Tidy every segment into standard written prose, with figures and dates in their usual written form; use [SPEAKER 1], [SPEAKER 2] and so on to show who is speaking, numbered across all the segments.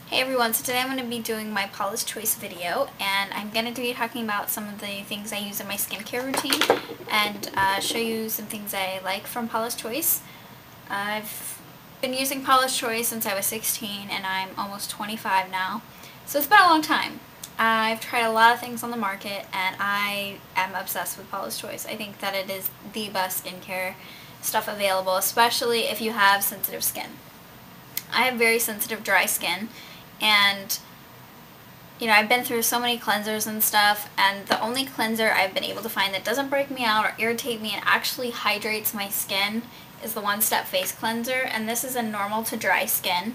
[SPEAKER 1] Hey everyone, so today I'm going to be doing my Paula's Choice video, and I'm going to be talking about some of the things I use in my skincare routine and show you some things I like from Paula's Choice. I've been using Paula's Choice since I was 16 and I'm almost 25 now, so it's been a long time. I've tried a lot of things on the market and I am obsessed with Paula's Choice. I think that it is the best skincare stuff available, especially if you have sensitive skin. I have very sensitive dry skin, and you know, I've been through so many cleansers and stuff, and the only cleanser I've been able to find that doesn't break me out or irritate me and actually hydrates my skin is the One Step Face Cleanser, and this is a normal to dry skin.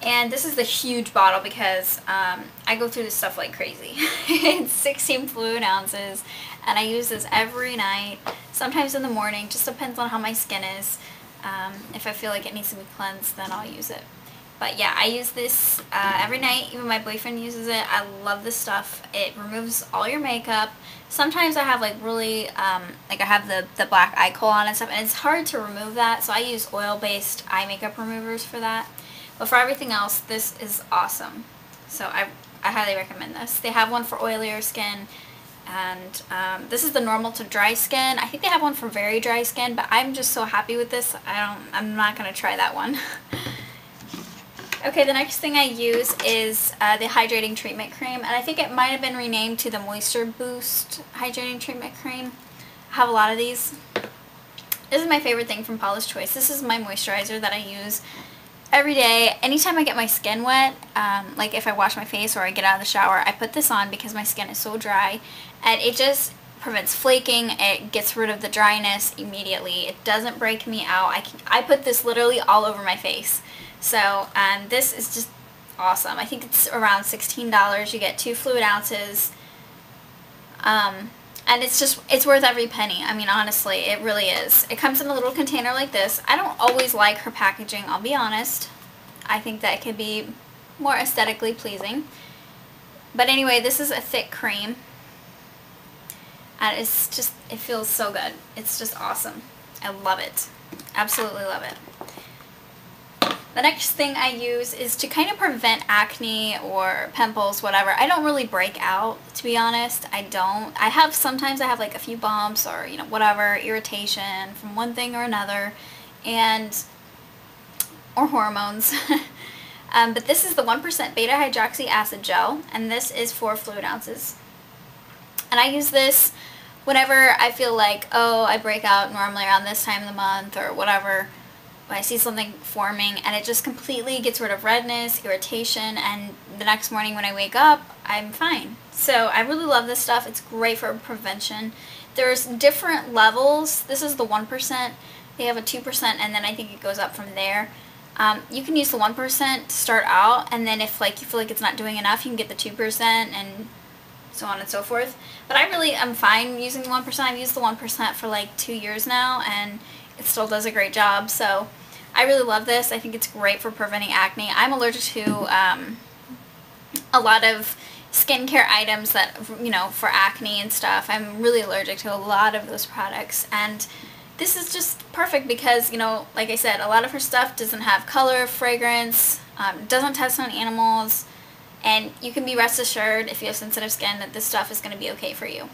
[SPEAKER 1] And this is the huge bottle because I go through this stuff like crazy. It's 16 fluid ounces, and I use this every night, sometimes in the morning, just depends on how my skin is. If I feel like it needs to be cleansed, then I'll use it. But yeah, I use this every night. Even my boyfriend uses it. I love this stuff. It removes all your makeup. Sometimes I have like really, like I have the black eye kohl on and stuff, and it's hard to remove that, so I use oil-based eye makeup removers for that. But for everything else, this is awesome. So I highly recommend this. They have one for oilier skin, and this is the normal to dry skin. I think they have one for very dry skin, but I'm just so happy with this. I'm not going to try that one. Okay, the next thing I use is the Hydrating Treatment Cream, and I think it might have been renamed to the Moisture Boost Hydrating Treatment Cream. I have a lot of these. This is my favorite thing from Paula's Choice. This is my moisturizer that I use every day. Anytime I get my skin wet, like if I wash my face or I get out of the shower, I put this on because my skin is so dry, and it just prevents flaking. It gets rid of the dryness immediately. It doesn't break me out. I put this literally all over my face. So this is just awesome. I think it's around $16. You get 2 fluid ounces. And it's worth every penny. I mean, honestly, it really is. It comes in a little container like this. I don't always like her packaging, I'll be honest. I think that it could be more aesthetically pleasing. But anyway, this is a thick cream. And it's just, it feels so good. It's just awesome. I love it. Absolutely love it. The next thing I use is to kind of prevent acne or pimples, whatever. I don't really break out, to be honest. I don't. Sometimes I have like a few bumps or, you know, whatever, irritation from one thing or another, or hormones. But this is the 1% beta hydroxy acid gel, and this is 4 fluid ounces. And I use this whenever I feel like, oh, I break out normally around this time of the month or whatever. I see something forming, and it just completely gets rid of redness, irritation, and the next morning when I wake up, I'm fine. So I really love this stuff. It's great for prevention. There's different levels. This is the 1%. They have a 2%, and then I think it goes up from there. You can use the 1% to start out, and then if like you feel like it's not doing enough, you can get the 2% and so on and so forth. But I really am fine using the 1%. I've used the 1% for like 2 years now, and it still does a great job. So I really love this. I think it's great for preventing acne. I'm allergic to a lot of skincare items that, you know, for acne and stuff. I'm really allergic to a lot of those products, and this is just perfect because, you know, like I said, a lot of her stuff doesn't have color, fragrance, doesn't test on animals, and you can be rest assured if you have sensitive skin that this stuff is going to be okay for you.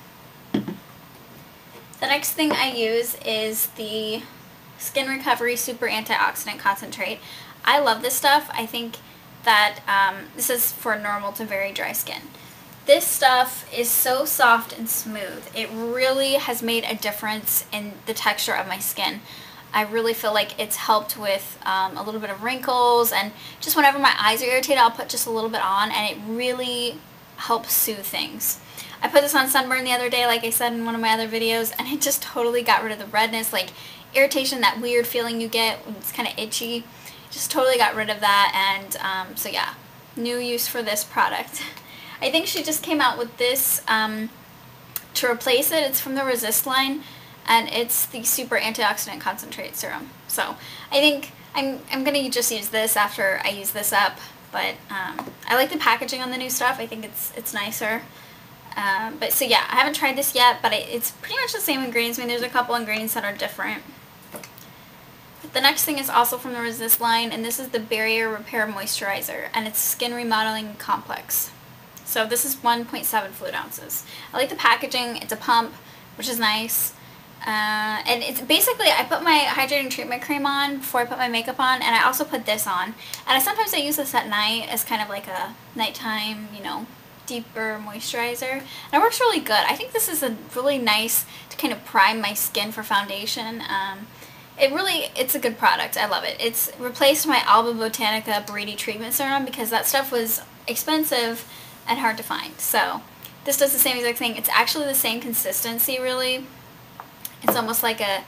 [SPEAKER 1] The next thing I use is the Skin Recovery Super Antioxidant Concentrate. I love this stuff. I think that this is for normal to very dry skin. This stuff is so soft and smooth. It really has made a difference in the texture of my skin. I really feel like it's helped with a little bit of wrinkles, and just whenever my eyes are irritated, I'll put just a little bit on, and it really helps soothe things. I put this on sunburn the other day, like I said in one of my other videos, and it just totally got rid of the redness, like irritation, that weird feeling you get when it's kind of itchy. Just totally got rid of that, and so yeah, new use for this product. I think she just came out with this to replace it. It's from the Resist line, and it's the Super Antioxidant Concentrate Serum. So I think I'm going to just use this after I use this up, but I like the packaging on the new stuff. I think it's nicer. But so yeah, I haven't tried this yet, but it's pretty much the same ingredients. I mean, there's a couple ingredients that are different. The next thing is also from the Resist line, and this is the Barrier Repair Moisturizer, and it's Skin Remodeling Complex. So this is 1.7 fluid ounces. I like the packaging. It's a pump, which is nice. And it's basically, I put my hydrating treatment cream on before I put my makeup on, and I also put this on. And sometimes I use this at night as kind of like a nighttime, you know, deeper moisturizer. And it works really good. I think this is a really nice to kind of prime my skin for foundation. It's a good product. I love it. It's replaced my Alba Botanica Buriti Treatment Serum because that stuff was expensive and hard to find. So this does the same exact thing. It's actually the same consistency, really. It's almost like a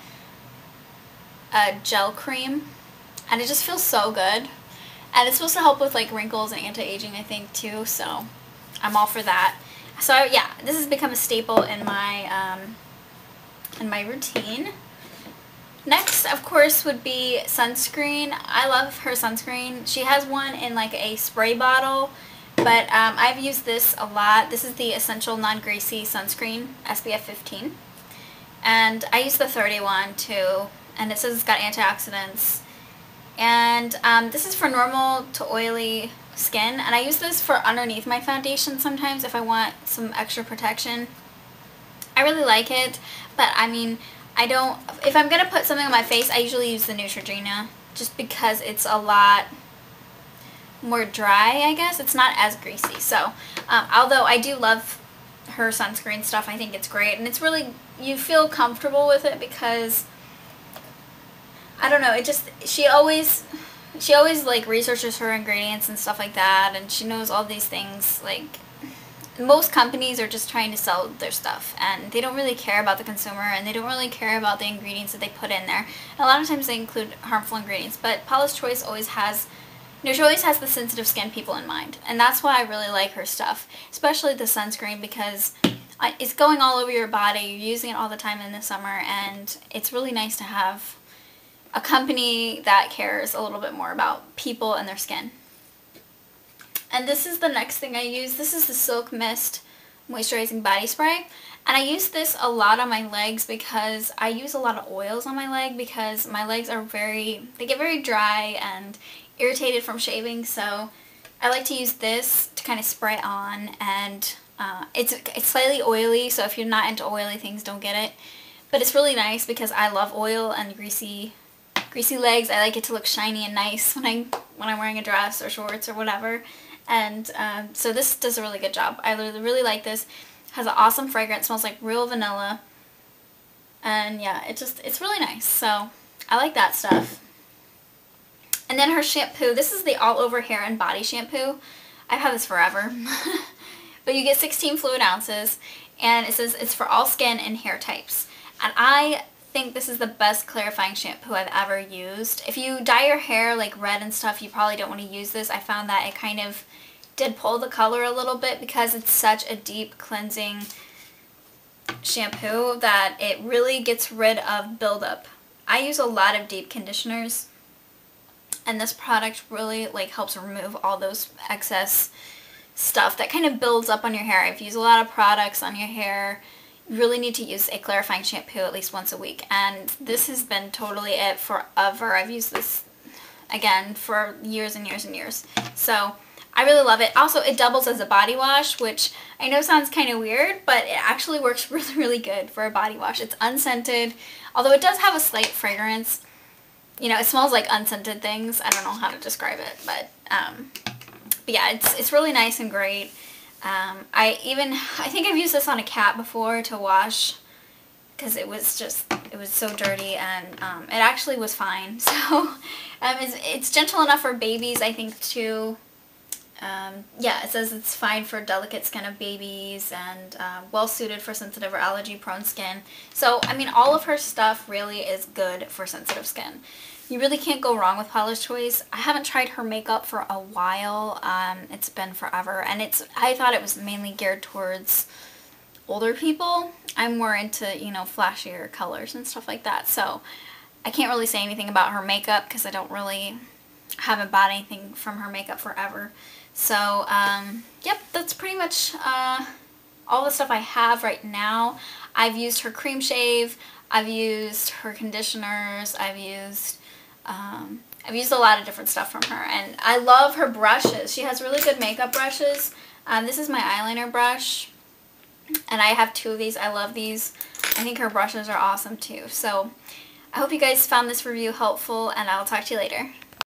[SPEAKER 1] gel cream, and it just feels so good. And it's supposed to help with like wrinkles and anti-aging, I think, too. So I'm all for that. So yeah, this has become a staple in my routine. Next, of course, would be sunscreen. I love her sunscreen. She has one in like a spray bottle, but I've used this a lot. This is the Essential Non-Greasy Sunscreen, SPF 15. And I use the 31 too, and it says it's got antioxidants. And this is for normal to oily skin, and I use this for underneath my foundation sometimes if I want some extra protection. I really like it, but I mean, if I'm going to put something on my face, I usually use the Neutrogena, just because it's a lot more dry, I guess. It's not as greasy. So, although I do love her sunscreen stuff, I think it's great, and it's really, you feel comfortable with it because, I don't know, she always like researches her ingredients and stuff like that, and she knows all these things. Like, most companies are just trying to sell their stuff, and they don't really care about the consumer, and they don't really care about the ingredients that they put in there. And a lot of times they include harmful ingredients, but Paula's Choice always has, she always has the sensitive skin people in mind, and that's why I really like her stuff, especially the sunscreen, because it's going all over your body, you're using it all the time in the summer, and it's really nice to have a company that cares a little bit more about people and their skin. And this is the next thing I use. This is the Silk Mist Moisturizing Body Spray. And I use this a lot on my legs because I use a lot of oils on my leg because my legs are they get very dry and irritated from shaving. So I like to use this to kind of spray on, and it's slightly oily, so if you're not into oily things, don't get it. But it's really nice because I love oil and greasy legs. I like it to look shiny and nice when I'm wearing a dress or shorts or whatever. And so this does a really good job. I really like this. It has an awesome fragrance. It smells like real vanilla. And yeah, it's really nice. So I like that stuff. And then her shampoo. This is the All Over Hair and Body Shampoo. I've had this forever. But you get 16 fluid ounces. And it says it's for all skin and hair types. And I think this is the best clarifying shampoo I've ever used. If you dye your hair like red and stuff, you probably don't want to use this. I found that it kind of did pull the color a little bit because it's such a deep cleansing shampoo that it really gets rid of buildup. I use a lot of deep conditioners, and this product really like helps remove all those excess stuff that kind of builds up on your hair. If you use a lot of products on your hair, you really need to use a clarifying shampoo at least once a week, and this has been totally it forever. I've used this, again, for years and years and years. So I really love it. Also, it doubles as a body wash, which I know sounds kind of weird, but it actually works really, really good for a body wash. It's unscented, although it does have a slight fragrance. You know, it smells like unscented things. I don't know how to describe it, but yeah, it's really nice and great. I think I've used this on a cat before to wash because it was so dirty, and it actually was fine. So it's gentle enough for babies, I think, too. Yeah, it says it's fine for delicate skin of babies and well suited for sensitive or allergy prone skin. So I mean, all of her stuff really is good for sensitive skin. You really can't go wrong with Paula's Choice. I haven't tried her makeup for a while. It's been forever, and I thought it was mainly geared towards older people. I'm more into, you know, flashier colors and stuff like that. So I can't really say anything about her makeup because I haven't bought anything from her makeup forever. So yep, that's pretty much all the stuff I have right now. I've used her cream shave. I've used her conditioners. I've used I've used a lot of different stuff from her, and I love her brushes. She has really good makeup brushes. This is my eyeliner brush, and I have 2 of these. I love these. I think her brushes are awesome too. So I hope you guys found this review helpful, and I'll talk to you later.